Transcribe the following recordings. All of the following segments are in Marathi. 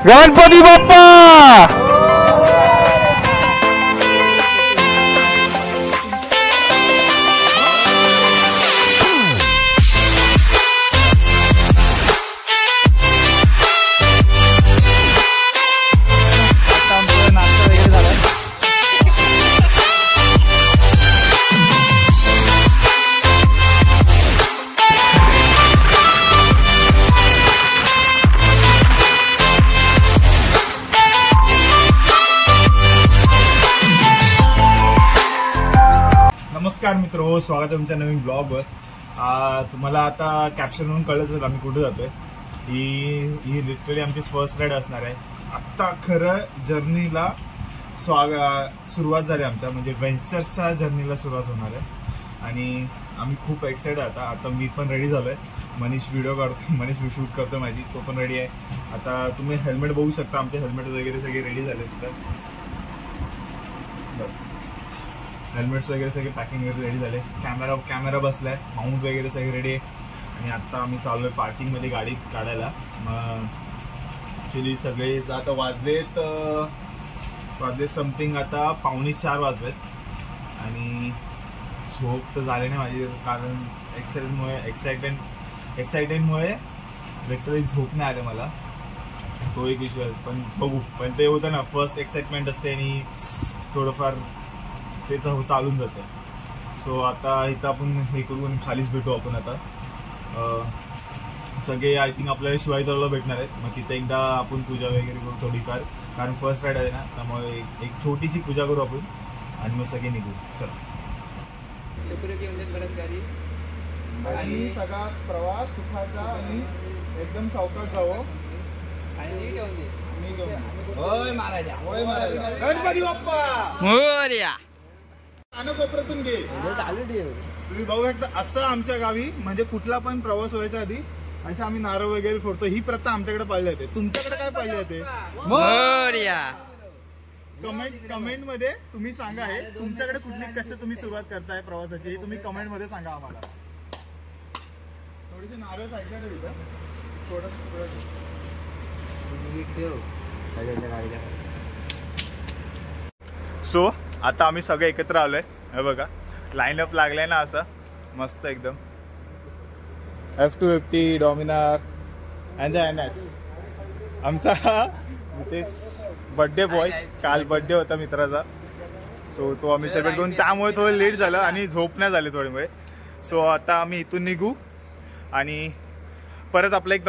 गणपती बाप्पा। नमस्कार मित्र, स्वागत आहे तुमच्या नवीन ब्लॉगवर। तुम्हाला आता कॅप्शनवरून कळलंच आम्ही कुठे जातोय। ही लिटरली आमची फर्स्ट राईड असणार आहे। आत्ता खरं जर्नीला सुरुवात झाली आमच्या, म्हणजे वेंचर्सच्या जर्नीला सुरुवात होणार आहे आणि आम्ही खूप एक्साइटेड आता मी पण रेडी झालोय। मनीष व्हिडिओ काढतो, मनीष शूट करतो माझी, तो पण रेडी आहे। आता तुम्ही हेल्मेट बघू शकता, आमचे हेल्मेट वगैरे सगळे रेडी झाले तिथं। बस हेल्मेट्स वगैरे सगळे पॅकिंग वगैरे रेडी झाले। कॅमेरा बसलाय, माउंट वगैरे सगळे रेडी आहे आणि आता आम्ही चाललोय पार्किंगमध्ये गाडी काढायला। मग ॲक्च्युली सगळे आता वाजलेत समथिंग आता 3:45 वाजलेत आणि झोप तर झाले नाही माझी, कारण एक्साइटमेंटमुळे लिटरली झोप नाही आले मला। तो एक इश्यू आहे, पण बघू। पण ते होतं ना, फर्स्ट एक्साइटमेंट असते आणि थोडंफार तेच चालून जातं। सो आता इथं आपण हे करून खालीच भेटू आपण आता। सगळे आय थिंक आपल्याला शिवाई तळाला भेटणार आहेत। मग तिथे एकदा आपण पूजा वगैरे करू थोडीफार, कारण फर्स्ट राईड आहे ना, त्यामुळे एक छोटीशी पूजा करू आपण आणि मग सगळे निघू। चला, आणि सगळा प्रवास सुखाचा आणि एकदम सावकाश जावं। गणपती बाप्पा मोरया। कोपऱ्यातून घे, तुम्ही बघू शकता। असं आमच्या गावी म्हणजे कुठला पण प्रवास व्हायच्या आधी असं आम्ही नारळ वगैरे फोडतो। ही प्रथा आमच्याकडे पाळली जाते। तुमच्याकडे काय पाळली जाते? कमेंट मध्ये तुम्ही सांगा, हे तुमच्याकडे कुठली कसं तुम्ही सुरुवात करताय प्रवासाची, हे तुम्ही कमेंट मध्ये सांगा आम्हाला। थोडीशी नारळ साईडला सो आता आम्ही सगळे एकत्र आलोय। हे बघा, लाईनअप लागलाय ना असं मस्त एकदम। F250 Dominar and NS। आमचा नितेश बर्थडे बॉय, काल बर्थडे होता मित्राचा। सो तो आम्ही सेलिब्रेट करून, त्यामुळे थोडं लेट झालं आणि झोप नाही झाली थोडीमुळे। सो आता आम्ही इथून निघू आणि परत आपला एक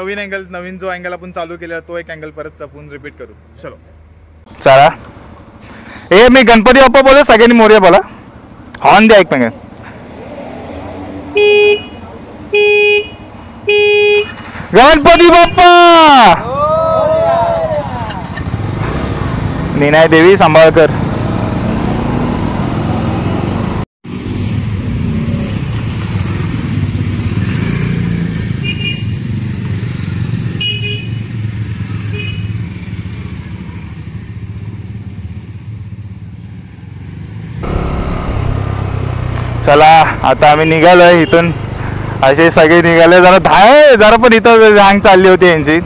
नवीन जो अँगल आपण चालू केला तो एक अँगल परत आपण रिपीट करू। चलो चला, ए मी गणपती बाप्पा बोले, सगळ्यांनी मोरया बोला। हॉर्न द्या एक मिनिट। गणपती बाप्पा। नीनाय देवी सांभाळकर। चला आता आम्ही निघालोय इथून, असे सगळे निघाले। जरा पण इथं हँग चालली होती यांची।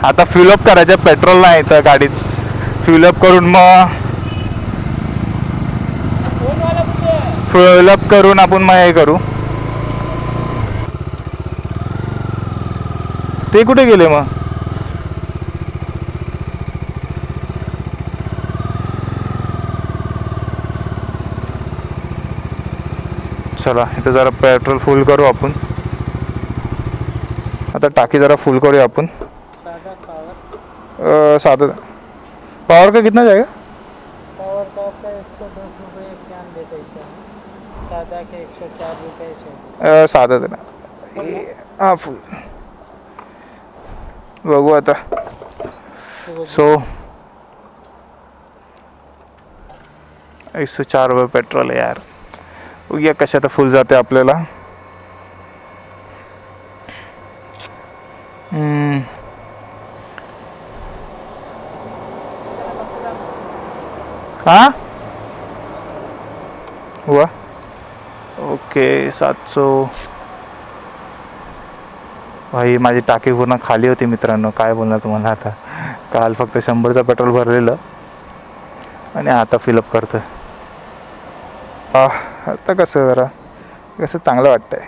आता फ्युलअप करायचं, पेट्रोल नाही इथं गाडीत। फ्युलअप करून आपण मग हे करू। ते कुठे गेले मग? चला इथं जरा पेट्रोल फुल करू आपण। आता टाकी जरा फुल करूया आपण। सादा पावर का कितना जाएगा? पावर का आपका 110 रुपये कैन देता है, सादा के 104 रुपये। सादा देना, हाँ फुल बघू आता। सो 104 रुपये पेट्रोल आहे यार। या कशात फुल जाते आपल्याला। हाँ हुआ ओके 700 भाई माझी टाकी पूर्ण खाली होती मित्रांनो, काय बोलणार तुम्हाला आता. काल फक्त 100चं पेट्रोल भरलेलं आणि आता फिलअप करतोय. आता कसं जरा कसं चांगलं वाटतंय.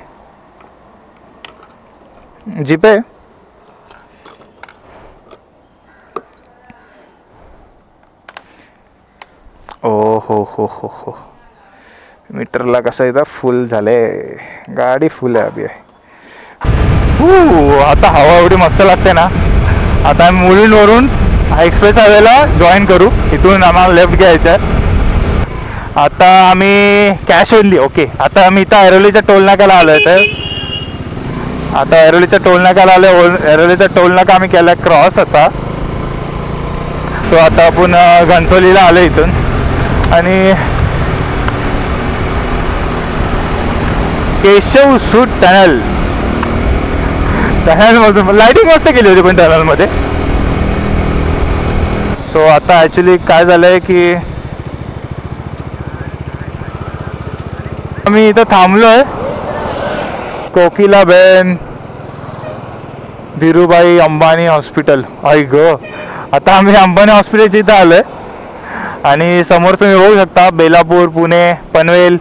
जीपे ओ हो मीटरला कसं येतं फुल झाले, गाडी फुल आहे अभि. आता हवा एवढी मस्त लागते ना. आता आम्ही मुलींवरून एक्सप्रेस हायवेला जॉईन करू. इथून आम्हाला लेफ्ट घ्यायचं आहे. आता आम्ही कॅश ओनली. ओके, आता आम्ही इथं ऐरोलीच्या टोल नाक्याला आलो आहे. तर आता ऐरोलीच्या टोल नाक्याला आलो. ऐरोलीचा टोल नाका आम्ही केला क्रॉस आता. सो आता आपण घनसोलीला आलो इथून. आणि केशव सूट टनलमधून लाईटिंग मस्त केली होती पण टनलमध्ये. सो आता ॲक्च्युली काय झालं आहे की आम्ही इथं थांबलो आहे. कोकिलाबेन धीरूभाई अंबानी हॉस्पिटल. आई ग, आता आम्ही अंबानी हॉस्पिटलच्या इथं आलो आहे. आणि समोर तुम्ही बघू शकता बेलापूर, पुणे, पनवेल,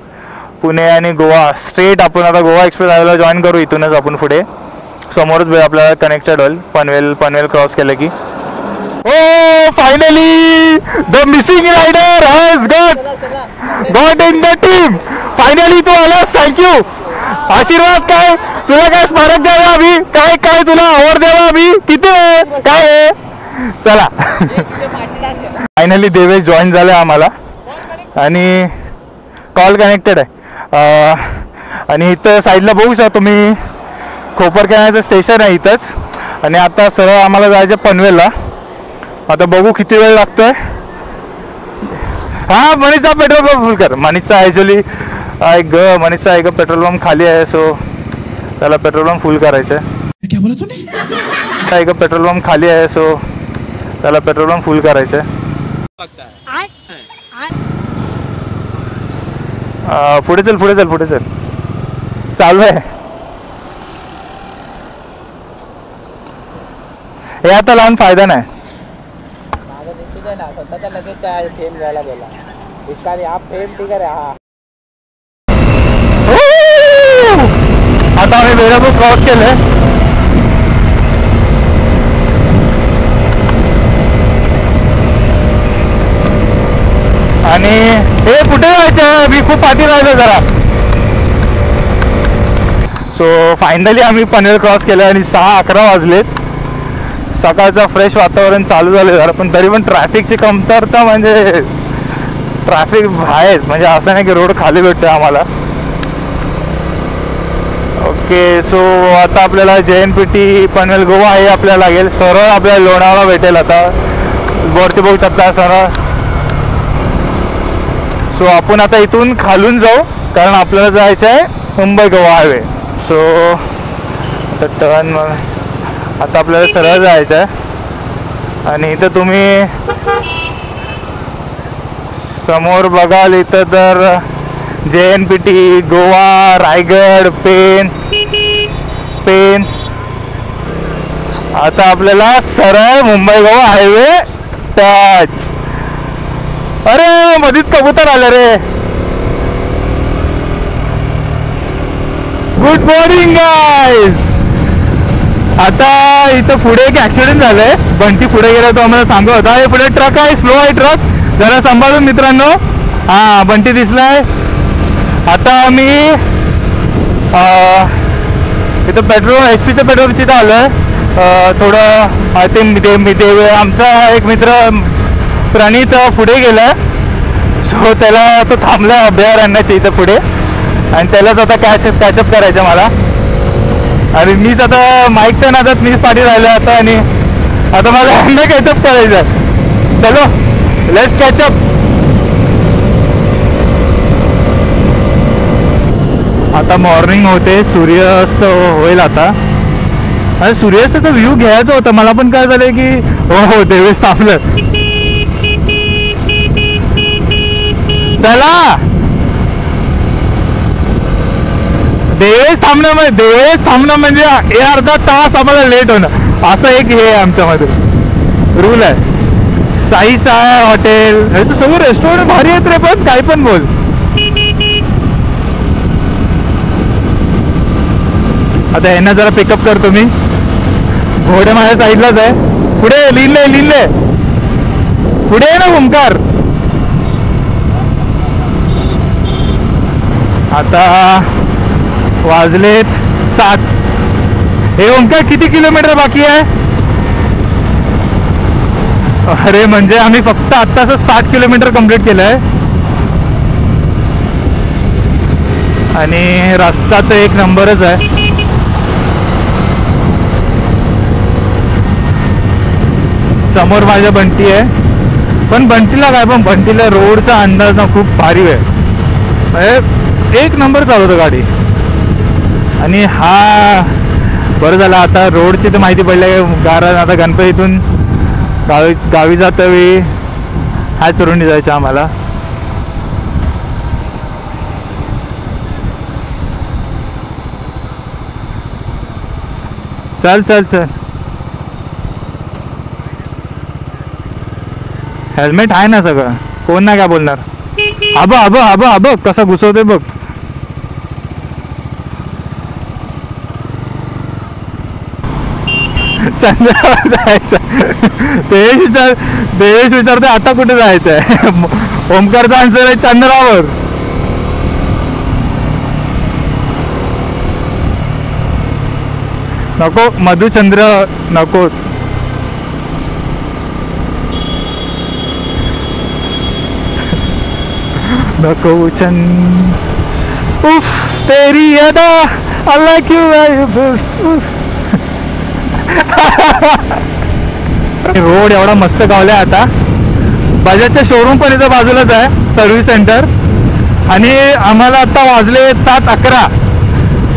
पुणे आणि गोवा. स्ट्रेट आपण आता गोवा एक्सप्रेस हायवेला जॉईन करू. इथूनच आपण पुढे समोरच आपल्याला कनेक्टेड होईल. पनवेल क्रॉस केलं की. Oh finally the missing rider has got in the team. Finally तू आलास, थँक्यू. आशीर्वाद काय तुला, काय स्मारक द्यावा आम्ही, काय तुला आवड द्यावा आम्ही, किती आहे काय आहे. चला फायनली देवेश जॉईन झाले आम्हाला आणि कॉल कनेक्टेड आहे. आणि इथं साईडला बघू शकता तुम्ही खोपरखेड्याचं स्टेशन आहे इथंच. आणि आता सरळ आम्हाला जायचं पनवेलला. आता बघू किती वेळ लागतोय. हा मनीषचा पेट्रोल पंप फुल कर. मनीषचा ॲक्च्युली मनीषचा एक पेट्रोल पंप खाली आहे. सो त्याला पेट्रोल पंप फुल करायचं आहे. एक पेट्रोल पंप खाली आहे. सो त्याला पेट्रोल पंप फुल करायचं आहे. पुढे चल चालू आहे. हे आता लावून फायदा नाही. आता आम्ही बेलापूर क्रॉस केलंय. आणि हे कुठे जायचं, मी खूप पाठी राहिलो जरा. सो फायनली आम्ही पनवेल क्रॉस केलं आणि 6-11 वाजलेत. सकाळचं फ्रेश वातावरण चालू झालं जरा. पण तरी पण ट्रॅफिकची कमतरता, म्हणजे ट्रॅफिक आहेच. म्हणजे असं नाही की रोड खाली भेटतो आम्हाला. ओके, सो आता आपल्याला JNPT पनवेल गोवा हे आपल्याला लागेल. सरळ आपल्याला लोणावळा भेटेल. आता वरती बघू शकता सरळ. सो आपण आता इथून खालून जाऊ, कारण आपल्याला जायचं आहे मुंबई गोवा हायवे. सो आता टर्न आता आपल्याला सरळ जायचं आहे. आणि इथं तुम्ही समोर बघाल इथं तर JNPT गोवा, रायगड, पेन. आता आपल्याला सरळ मुंबई गोवा हायवे टच. अरे मधीच कबूतर आलं रे. Good morning guys. आता इथं पुढे एक ऍक्सिडेंट झालंय. बंटी पुढे गेला तो आम्हाला सांगत होता. हे पुढे ट्रक आहे, स्लो आहे ट्रक, जरा सांभाळून मित्रांनो. हा बंटी दिसलाय. आता आम्ही इथं पेट्रोल HP पेट्रोलची इथं आलोय. थोडं आय थिंक आमचा एक मित्र प्रणित पुढे गेला. सो त्याला तो थांबला अभयारण्याच्या इथं पुढे. आणि त्यालाच आता कॅचअप करायचं मला. आणि मीच आता माईकच्या नादात मीच पाठी राहिलो आता. आणि आता मला यांना कॅचअप करायचं. चलो लेट्स कॅचअप. आता मॉर्निंग होते, सूर्यास्त होईल आता. अरे सूर्यास्ताचा व्ह्यू घ्यायचा होता मला, पण काय झालंय की हो देवेश थांबलं. चला देवेश थांबणं म्हणजे हे अर्धा तास आम्हाला लेट होणं असं एक हे आहे आमच्यामध्ये रूल आहे. साई साय हॉटेल हे तर सगळं रेस्टॉरंट भारी आहेत रे, पण काय पण बोल. आता यांना जरा पिकअप करतो मी. घोडे माझ्या साईडलाच आहे. पुढे लिहिले पुढे आहे ना ओमकार. आता वाजलेत 7. हे ओमकार किती किलोमीटर बाकी आहे? अरे म्हणजे आम्ही फक्त आत्ताच 60 किलोमीटर कंप्लीट केलं आहे. आणि रस्ता तर एक नंबरच आहे. समोर माझ्या बंटी आहे. पण बंटीला काय, पण बंटीला रोडचा अंदाज ना खूप भारी आहे. म्हणजे एक नंबर चालवतो गाडी. आणि हा बरं झालं आता रोडची तर माहिती पडली. कारण आता गणपतीतून गावी जाता वेळी ह्याच रोडनी जायचं आम्हाला. चल चल चल. हेल्मेट आहे ना सगळं, कोण नाही काय बोलणार. आबा कसा घुसवतोय बघ. चंद्रावर जायचं. देवेश विचारते आता कुठे जायचंय. ओमकारचा आन्सर आहे चंद्रावर. नको मधुचंद्र नको. नको उफ तेरी अदा I like you very much. Road एवढा मस्त गावलाय. आता बजाजचं शोरूम पण इथं बाजूलाच आहे, सर्व्हिस सेंटर. आणि आम्हाला आता वाजले 7:11.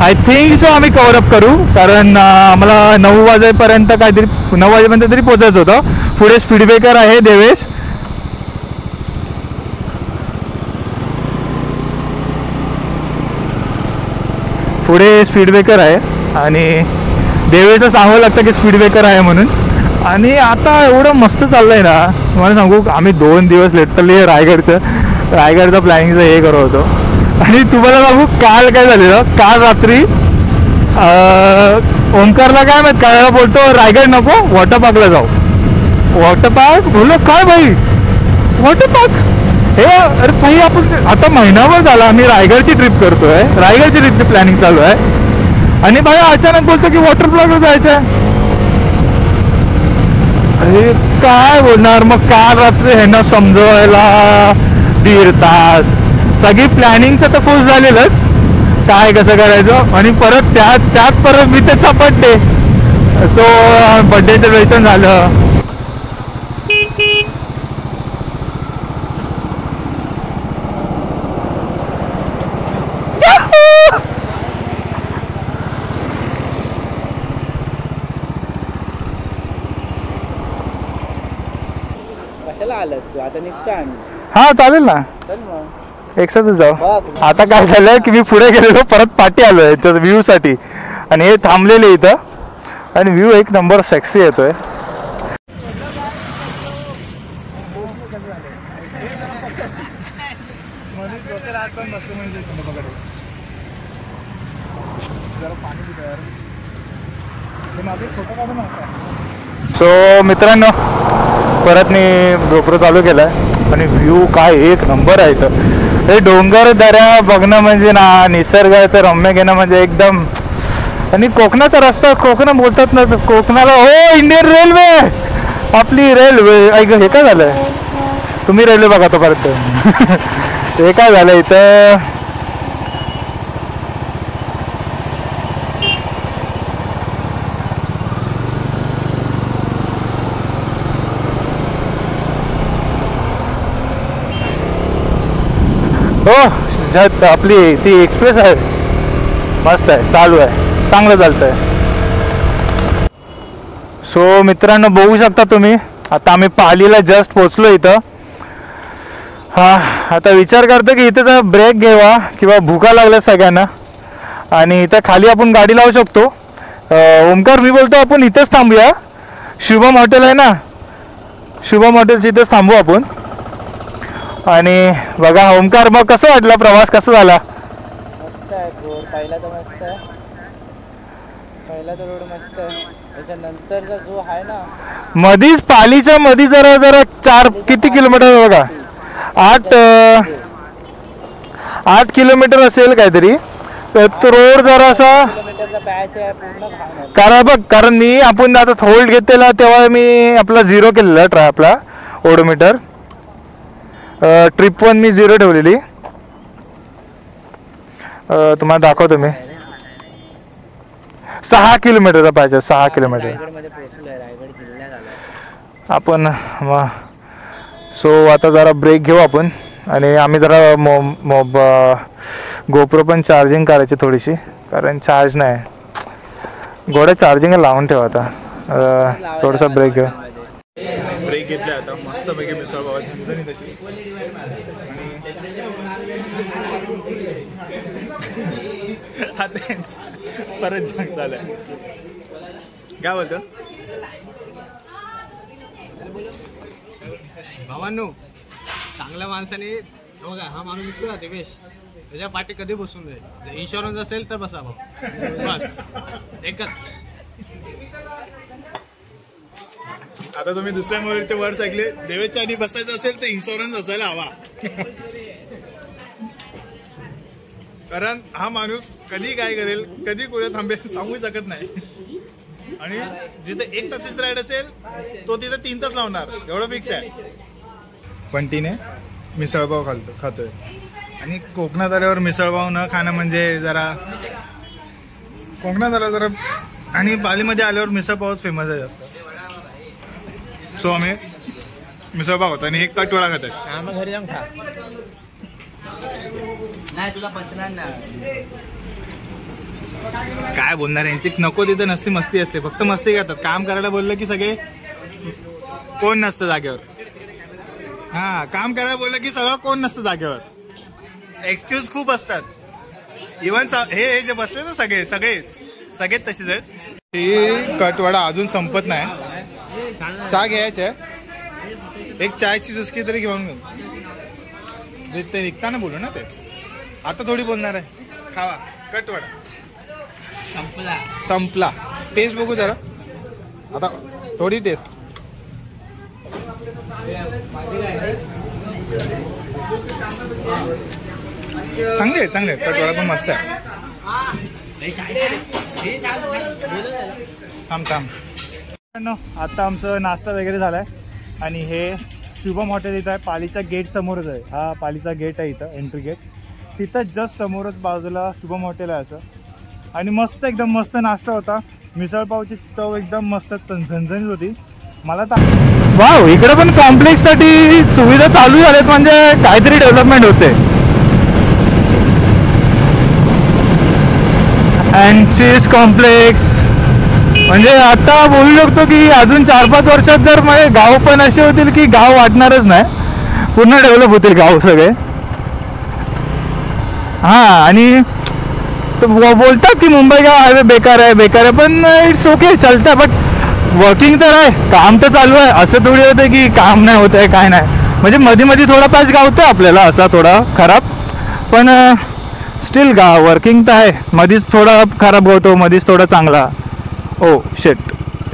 आय थिंक सो आम्ही कव्हरअप करू, कारण आम्हाला 9 वाजेपर्यंत काहीतरी 9 वाजेपर्यंत तरी पोचायचं होतं. पुढे स्पीड ब्रेकर आहे देवेश. पुढे स्पीड ब्रेकर आहे आणि देवेचं सांगावं लागतं की स्पीड ब्रेकर आहे म्हणून. आणि आता एवढं मस्त चाललंय ना तुम्हाला सांगू. आम्ही 2 दिवस लिटरली रायगडचं प्लॅनिंगचं हे करत होतो. आणि तुम्हाला सांगू काल काय झालेलं, काल रात्री ओमकारला काय माहित काय बोलतो रायगड नको वॉटर पार्कला जाऊ. वॉटर पार्क बोललो काय भाई वॉटर पार्क हे. अरे भाई आपण आता महिनाभर झाला आम्ही रायगडची ट्रिप करतोय, रायगडची ट्रिपची प्लॅनिंग चालू आहे. आणि भाई अचानक बोलतो की वॉटर पार्कला जायचं आहे. अरे काय बोलणार. मग काल रात्री ह्यांना समजवायला 1.5 तास. सगळी प्लॅनिंगचं तर फुल झालेलंच, काय कसं करायचं. आणि परत त्यात परत मी त्याचा बड्डे. सो बड्डे सेलिब्रेशन झालं. कशाला आलास तू आता? निघतो आम्ही. हा चालेल ना, चल मग एकसाथच जाऊ. आता काय झालं की मी पुढे गेलेलो परत पाठी आलो याच्या व्ह्यू साठी. आणि हे थांबलेले इथं. आणि व्ह्यू एक नंबर सेक्सी येतोय. सो मित्रांनो परत मी GoPro चालू केलाय. आणि व्ह्यू काय एक नंबर आहे इथं. हे डोंगर दऱ्या बघणं म्हणजे ना, निसर्गाचं रम्य घेणं म्हणजे एकदम. आणि कोकणाचा रस्ता, कोकण बोलतात ना कोकणाला. हो इंडियन रेल्वे, आपली रेल्वे. ऐक हे काय झालंय, तुम्ही रेल्वे बघा तो परत. हे काय झालं इथं. हो आपली ती एक्सप्रेस आहे, मस्त आहे, चालू आहे, चांगलं चालतंय. सो मित्रांनो बघू शकता तुम्ही आता आम्ही पालीला जस्ट पोचलो इथं. हा आता विचार करतो की इथं ब्रेक घ्यावा किंवा भुका लागल्या सगळ्यांना. आणि इथं खाली आपण गाडी लावू शकतो. ओमकार मी बोलतो आपण इथंच थांबूया. शुभम हॉटेल आहे ना, शुभम हॉटेलची इथंच थांबू आपण. आणि बघा ओमकार, मग कसं वाटलं प्रवास, कसा झाला? मस्त आहे रोड, पहिला तर मस्त आहे, पहिला तर रोड मस्त आहे. त्याच्यानंतरचा जो आहे ना मधीच पालीच्या मध्ये जरा 4 किती किलोमीटर बघा, 8 किलोमीटर असेल काहीतरी. तर तो रोड जरासा किलोमीटरचा पॅच आहे पूर्ण घाण. कारण आपण आता होल्ड घेतलेला तेव्हा मी आपला 0 केलेला आपला ओडोमीटर. ट्रिप 1 मी 0 ठेवलेली. तुम्हाला दाखवतो मी. 6 किलोमीटरचा पाहिजे, 6 किलोमीटर रायगडमध्ये पोहोचलोय, रायगड जिल्ह्यात आलोय आपण. सो आता जरा ब्रेक घेऊ आपण. आणि आम्ही जरा गोप्रो पण चार्जिंग करायची थोडीशी, कारण चार्ज नाही. गोड्या चार्जिंग लावून ठेवा. आता थोडासा ब्रेक घेऊ. ब्रेक घेतला आता मस्तपैकी मिसळ पाव झणझणी तशी. आता परत जंग झालाय. काय बोलतो भावांनो? चांगल्या माणसाने बघा, हा माणूस दिसतो ना देवेश, त्याच्या पाठी कधी बसून जाईल. इन्शुरन्स असेल तर बसा भाऊ, बस एकच. आता तुम्ही दुसऱ्या मोबाईलचे वर्ड्स ऐकले. देवेशच्या आधी बसायचं असेल तर इन्शुरन्स असायला हवा. कारण हा माणूस कधी काय करेल, कधी कुठे थांबेल सांगू शकत नाही. आणि जिथे 1 तासाची राईड असेल तो तिथे 3 तास लावणार, एवढं फिक्स आहे. पंटीने मिसळपाव खातोय. आणि कोकणात आल्यावर मिसळपाव न खाणं म्हणजे जरा, कोकणात आल्यावर जरा, आणि पालीमध्ये आल्यावर मिसळपावच फेमस आहे जास्त. सो आम्ही मिसळपाव होतो आणि एक कटवडा खातात. मग घरी जाऊन खा. नाही तुला पचणार नाही. काय बोलणार, यांची नको तिथं नसती मस्ती असते, फक्त मस्ती करतात. काम करायला बोललं की सगळे, कोण नसतं जागेवर. हा, काम करायला बोललं की सगळं कोण नसतं जागेवर. एक्सक्यूज खूप असतात. इव्हन हे जे बसले ना सगळेच तसेच आहेत. ही कटवडा अजून संपत नाही. चहा घ्यायची आहे, एक चायची चुस्की तरी घेऊन ते निघताना बोलू ना. ते आता थोडी बोलणार आहे. खावा कटवडा, संपला. टेस्ट बघू जरा आता, थोडी टेस्ट. चांगले कटवडा पण मस्त आहे. थांब. आता आमचं नाश्ता वगैरे झालाय आणि हे शुभम हॉटेल इथं आहे, पालीच्या गेट समोरच आहे. हा पालीचा गेट आहे इथं, एंट्री गेट. तिथं जस्ट समोरच बाजूला शुभम हॉटेल आहे असं. आणि मस्त, एकदम मस्त नाश्ता होता. मिसळपावची चव एकदम मस्त झणझणीत होती. मला तर वाव, इकडे पण कॉम्प्लेक्स साठी सुविधा चालू झाल्यात, म्हणजे काहीतरी डेव्हलपमेंट होते. अँड चीज कॉम्प्लेक्स म्हणजे आता बोलू शकतो की अजून 4-5 वर्षात जर म्हणजे गाव पण असे होतील की गाव वाटणारच नाही, पूर्ण डेव्हलप होतील गाव सगळे. हा, आणि बोलतात की मुंबई गाव हायवे बेकार आहे, पण इट्स ओके, चालतं. बट वर्किंग तर आहे, काम तर चालू आहे. असं थोडी होतं की काम नाही होत आहे, काय नाही. म्हणजे मध्ये थोडा पॅच गावतो आपल्याला असा थोडा खराब, पण स्टील वर्किंग तर आहे. मध्येच थोडा खराब होतो, मध्येच थोडा चांगला. ओ शेट,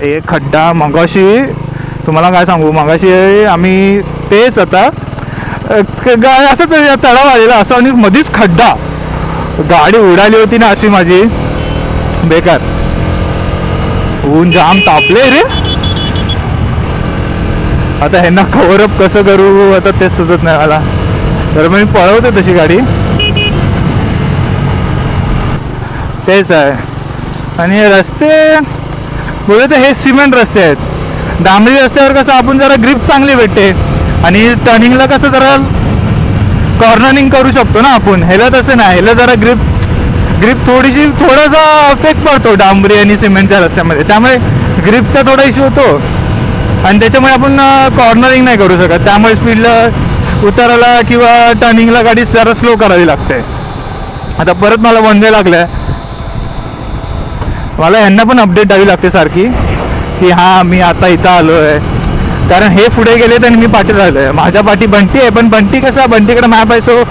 एक खड्डा मगाशी, तुम्हाला काय सांगू, मगाशी आम्ही तेच आता असंच चढाव आलेला असं, आणि मध्येच खड्डा, गाडी उडाली होती ना अशी माझी, बेकार. ऊन जाम तापले रे. आता ह्यांना कव्हरअप कसं करू आता तेच सुचत नाही मला. तर मी पळवते तशी गाडी, तेच आहे. आणि रस्ते बोलले तर हे सिमेंट रस्ते आहेत. डांबरी रस्त्यावर कसं आपण जरा ग्रिप चांगली भेटते, आणि टर्निंगला कसं जरा कॉर्नरिंग करू शकतो ना आपण. ह्याला तसं नाही, ह्याला जरा ग्रिप थोडासा इफेक्ट पडतो डांबरी आणि सिमेंटच्या रस्त्यामध्ये, त्यामुळे ग्रिपचा थोडा इश्यू होतो. आणि त्याच्यामुळे आपण कॉर्नरिंग नाही करू शकत, त्यामुळे स्पीडला उताराला किंवा टर्निंगला गाडी जरा स्लो करावी लागते. आता परत मला वन वे लागलाय, मला यांना पण अपडेट द्यावी लागते सारखी की हां मी आता इथं आलो आहे, कारण हे पुढे गेले तर मी पाठी राहिलो आहे. माझ्या पाठी बंटी आहे, पण बंटी कसा बंटीकडे मॅप आहे, सो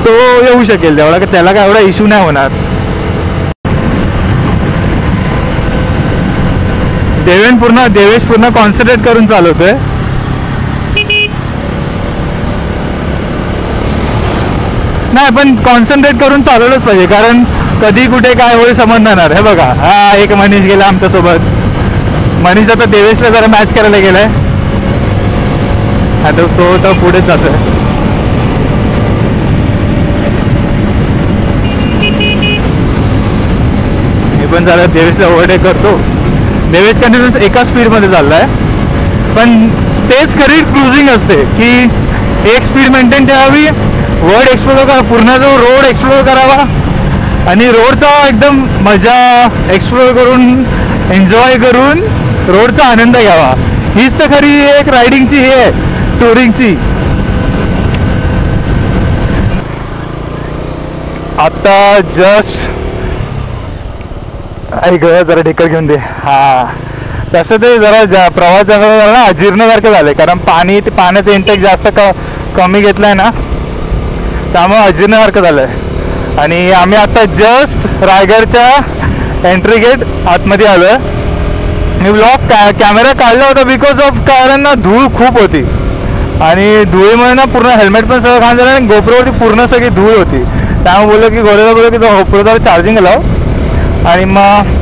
तो येऊ शकेल तेवढा, त्याला काय एवढा इश्यू नाही होणार. देवेश पूर्ण कॉन्सन्ट्रेट करून चालवतोय. नाही पण कॉन्सन्ट्रेट करून चालवलंच पाहिजे, कारण कधी कुठे काय होईल समजणार. हे बघा, हा एक मनीष गेला आमच्यासोबत. मनीष आता देवेशला जरा मॅच करायला गेलाय, आता तो तर पुढेच जातोय. मी पण जरा देवेशला ओव्हरटेक करतो. देवेश कंटिन्यूस एका स्पीडमध्ये चाललाय, पण तेच खरी क्रुझिंग असते की एक स्पीड मेंटेन ठेवावी, वर्ल्ड एक्सप्लोर करा, पूर्ण जो रोड एक्सप्लोर करावा आणि रोडचा एकदम मजा एक्सप्लोर करून एन्जॉय करून रोडचा आनंद घ्यावा. हीच तर खरी एक रायडिंगची हे आहे, टुरिंगची. आता जस्ट ऐक जरा ढेकर घेऊन दे. हा तसं ते जरा प्रवास झाला ना अजीर्णसारखं झालंय, कारण पाण्याचं इंटेक जास्त कमी घेतलाय ना, त्यामुळे अजीर्णसारखं झालंय. आणि आम्ही आता जस्ट रायगडच्या एंट्री गेट आतमध्ये आलोय. मी ब्लॉग कॅमेरा काढला होता बिकॉज ऑफ कारण ना धूळ खूप होती आणि धुळीमुळे ना पूर्ण हेल्मेट पण सगळं घाण झालं आणि गोप्रोवरती पूर्ण सगळी धूळ होती. त्यामुळे बोललो की बोललो की गोप्रोवर चार्जिंग लाव आणि मग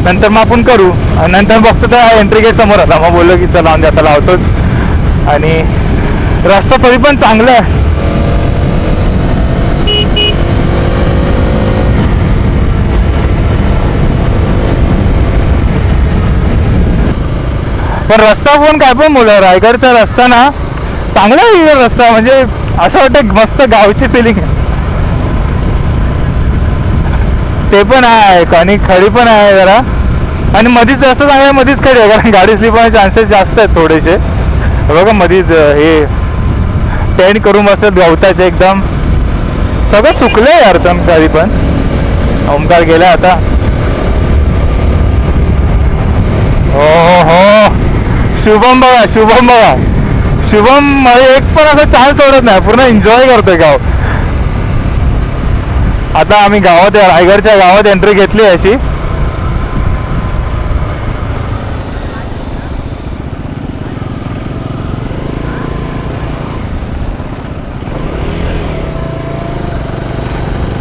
नंतर मग आपण करू. आणि नंतर बघतो तर एंट्री गेट समोर आला, मग बोललो की चला म्हणजे आता लावतोच. आणि रस्ता तरी पण चांगला आहे. पण रस्ता पण काय पण बोला, रायगडचा रस्ता ना चांगला आहे. रस्ता म्हणजे असं वाटतं मस्त गावची फिलिंग आहे. ते पण आहे आणि खडी पण आहे जरा, आणि मधीच रस्ता चांगला आहे, मधीच खडी आहे, कारण गाडी स्लिप होण्याचे चान्सेस जास्त आहेत थोडेसे. बघा मधीच हे टेंट करून बसतात गवताचे, एकदम सगळं सुकलं आहे अर्थम. तरी पण ओमकार गेला आता. हो शुभम बघा, शुभम मध्ये एक पण असा चान्स सोडत नाही, पूर्ण एन्जॉय करतोय गाव. आता आम्ही गावात रायगडच्या गावात एंट्री घेतली अशी.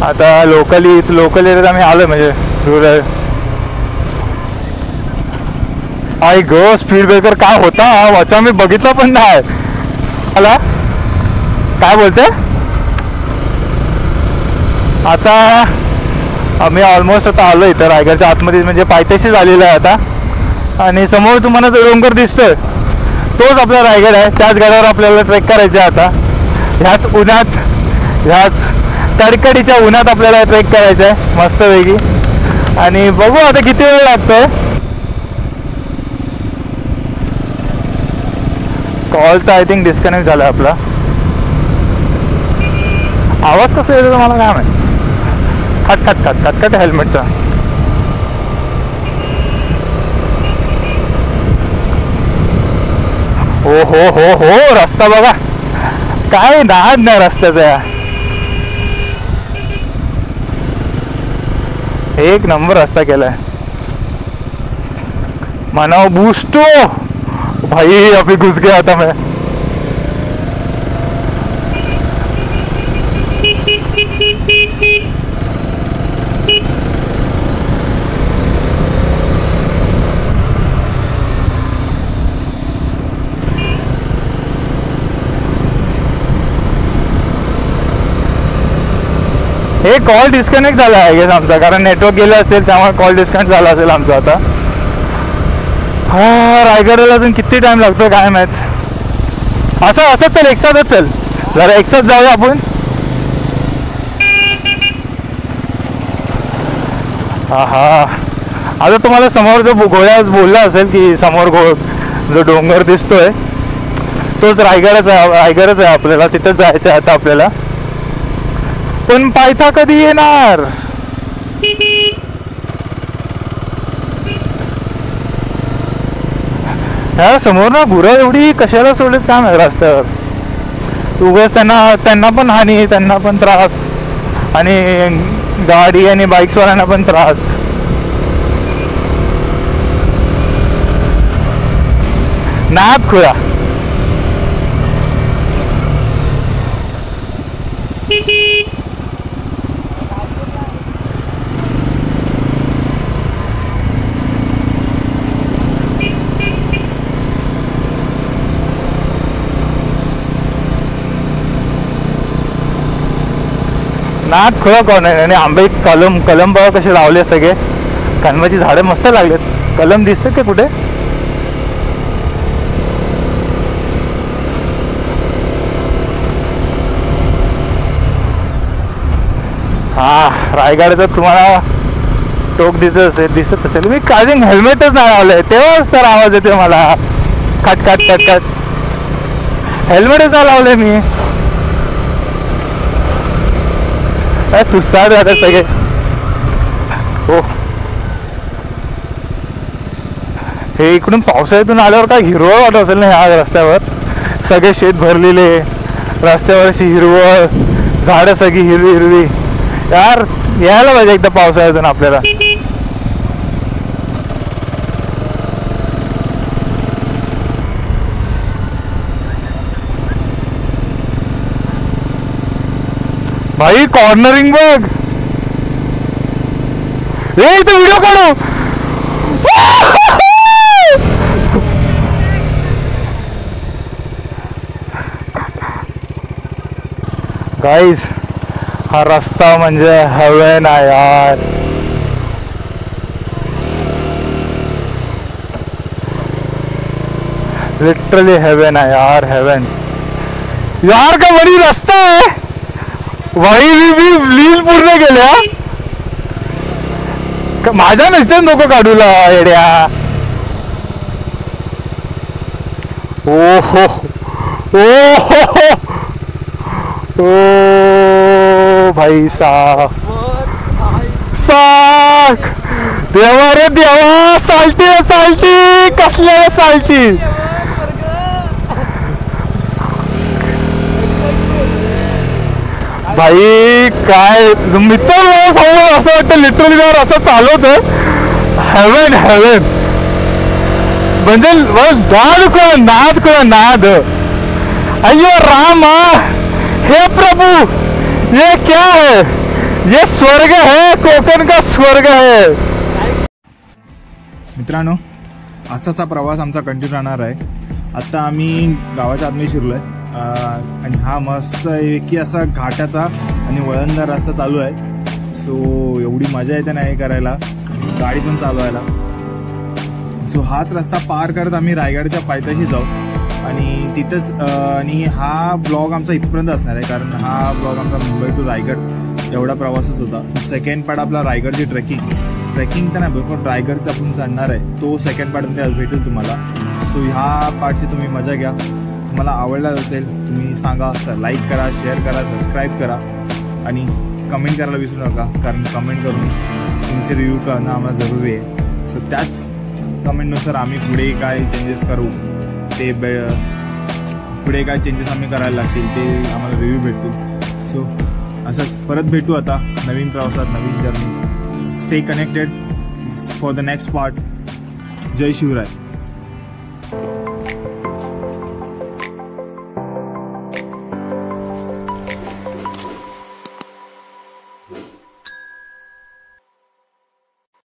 आता लोकल एरियात आम्ही आलो, म्हणजे रुरल. आई गो स्पीड ब्रेकर काय होता वाचा, मी बघितलं पण नाही. मला काय बोलते, आता आम्ही ऑलमोस्ट आता आलो इथं रायगडच्या आतमध्ये, म्हणजे पायथ्याशी झालेलं आहे आता. आणि समोर तुम्हाला जो डोंगर दिसतोय तोच आपला रायगड आहे. त्याच गडावर आपल्याला ट्रेक करायचं आहे आता. ह्याच उन्हात, ह्याच कडकडीच्या उन्हात आपल्याला ट्रेक करायचं आहे मस्तपैकी. आणि बघू आता किती वेळ लागतोय. कॉल तर आय थिंक डिस्कनेक्ट झाला आपला. आवाज कसा येतो मला काय माहिती. खटखट हेल्मेटचा. हो रस्ता बघा, काय नाद नाही रस्त्याचा. एक नंबर रस्ता केलाय. मनाव बूस्टो भाई, अभी घुस गया आता मैं. हे कॉल डिस्कनेक्ट झाला आहे आमचा, कारण नेटवर्क गेलं असेल त्यामुळे कॉल डिस्कनेक्ट झाला असेल आमचा आता. हा रायगडला अजून किती टाइम लागतो काय माहित. असंच चल, एकसाथच चल, जरा एकसाथ जाऊया आपण. हा आता तुम्हाला समोर जो घोड्याच बोलला असेल की समोर जो डोंगर दिसतोय तोच रायगडच आहे आपल्याला. तिथंच जायचं आहे आता आपल्याला. पण पायथा कधी येणार. ह्या समोर ना गुरं एवढी कशाला सोडलेत काय माहिती रस्त्यावर. उगाच त्यांना पण हानी, त्यांना पण त्रास, आणि गाडी आणि बाईक्सवाल्यांना पण त्रास. नाद खुळा. नाद खुळा कोण आहे. आणि आंबे कलम बघा कसे लावले सगळे. कलमाची झाडं मस्त लागलेत. कलम दिसते का कुठे? हा, रायगडचं तुम्हाला टोक दिसत असेल. मी काळजी हेल्मेटच नाही लावलंय, तेव्हाच तर आवाज येते मला. खट खट खट खट. हेल्मेटच नाही लावलंय मी. काय सुसाट झाले सगळे. हो, हे इकडून पावसाळ्यातून आल्यावर काय हिरवळ वाटत असेल ना ह्या रस्त्यावर. सगळे शेत भरलेले, रस्त्यावर अशी हिरवळ, झाडं सगळी हिरवी हिरवी. यार यायला पाहिजे एकदा पावसाळ्यातून आपल्याला. भाई कॉर्नरिंग बघ. हे इथे व्हिडिओ काढू. गाईज, हा रस्ता म्हणजे हेवन आहे यार. लिटरली हेवन आहे यार, हेवन यार. का बडी रस्ता आहे भाई. लीज पूर्ण केल्या. माझ्या नसते नको काढूला येड्या. ओ हो ओ भाई साहब, साक देवा रे देवा. साल्टी कसल्या साल्टी. भाई काय मित्र सांगू, असं वाटतं लिटरली यार असं चालवतोय. हेवन म्हणजे नाद. अय्यो रामा, हे प्रभू, ये क्या है? ये स्वर्ग है, कोकण का स्वर्ग है. मित्रांनो, असाच हा प्रवास आमचा कंटिन्यू राहणार आहे. आता आम्ही गावाच्या आतमध्ये शिरलोय आणि हा मस्त की असा घाटाचा आणि वळणदार रस्ता चालू आहे. सो एवढी मजा येते नाही करायला, गाडी पण चालवायला. सो हाच रस्ता पार करत आम्ही रायगडच्या पायथ्याशी जाऊ आणि तिथंच. आणि हा ब्लॉग आमचा इथपर्यंत असणार आहे, कारण हा ब्लॉग आमचा मुंबई टू रायगड एवढा प्रवासच होता. सेकंड पार्ट आपला रायगडची ट्रेकिंग तर नाही, पण रायगडचा आपण चढणार आहे, तो सेकंड पार्टमध्ये भेटेल तुम्हाला. सो ह्या पार्टची तुम्ही मजा घ्या. तुम्हाला आवडला असेल तुम्ही सांगा, लाईक करा, शेअर करा, सबस्क्राईब करा आणि कमेंट करायला विसरू नका, कारण कमेंट करून तुमचे रिव्ह्यू करणं आम्हाला जरुरी आहे. सो त्याच कमेंटनुसार आम्ही पुढे काय चेंजेस करू, ते पुढे काय चेंजेस आम्ही करायला लागतील ते आम्हाला रिव्ह्यू भेटतील. सो असंच परत भेटू आता नवीन प्रवासात, नवीन journey. Stay connected for the next part. जय शिवराय.